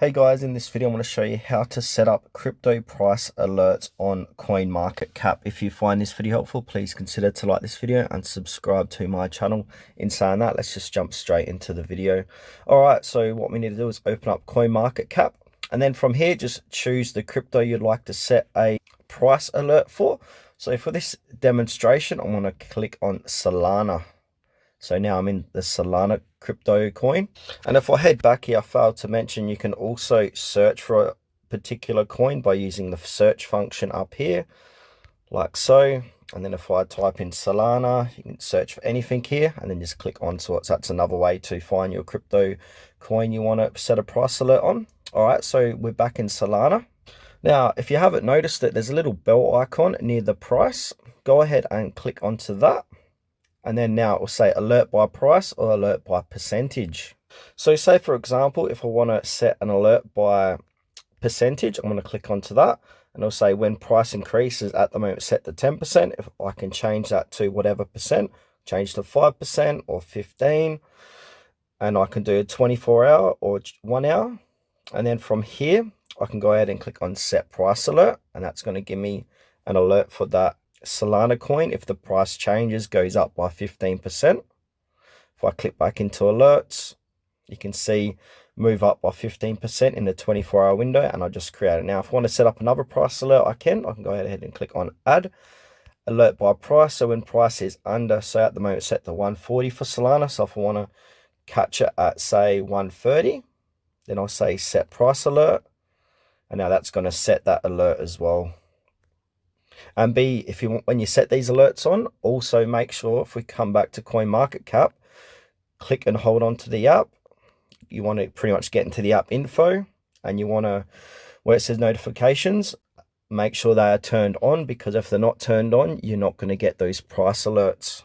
Hey guys, in this video I'm going to show you how to set up crypto price alerts on CoinMarketCap. If you find this video helpful, please consider to like this video and subscribe to my channel. In saying that, let's just jump straight into the video. Alright, so what we need to do is open up CoinMarketCap, and then from here just choose the crypto you'd like to set a price alert for. So for this demonstration, I'm going to click on Solana. So now I'm in the Solana crypto coin. And if I head back here, I failed to mention you can also search for a particular coin by using the search function up here, like so. And then if I type in Solana, you can search for anything here and then just click onto it. So that's another way to find your crypto coin you want to set a price alert on. All right, so we're back in Solana. Now, if you haven't noticed that there's a little bell icon near the price, go ahead and click onto that. And then now it will say alert by price or alert by percentage. So say for example, if I want to set an alert by percentage, I'm going to click onto that and it'll say when price increases, at the moment set to 10%. If I can change that to whatever percent, change to 5% or 15, and I can do a 24-hour or 1 hour. And then from here, I can go ahead and click on set price alert, and that's going to give me an alert for that Solana coin if the price changes, goes up by 15%. If I click back into alerts, you can see move up by 15% in the 24-hour window, and I just create it. Now if I want to set up another price alert, I can go ahead and click on add alert by price. So when price is under, so at the moment set to 140 for Solana, so if I want to catch it at say 130, then I'll say set price alert, and now that's going to set that alert as well. And B, if you want, when you set these alerts on, also make sure if we come back to CoinMarketCap, click and hold on to the app. You want to pretty much get into the app info, and you want to, where it says notifications, make sure they are turned on, because if they're not turned on, you're not going to get those price alerts.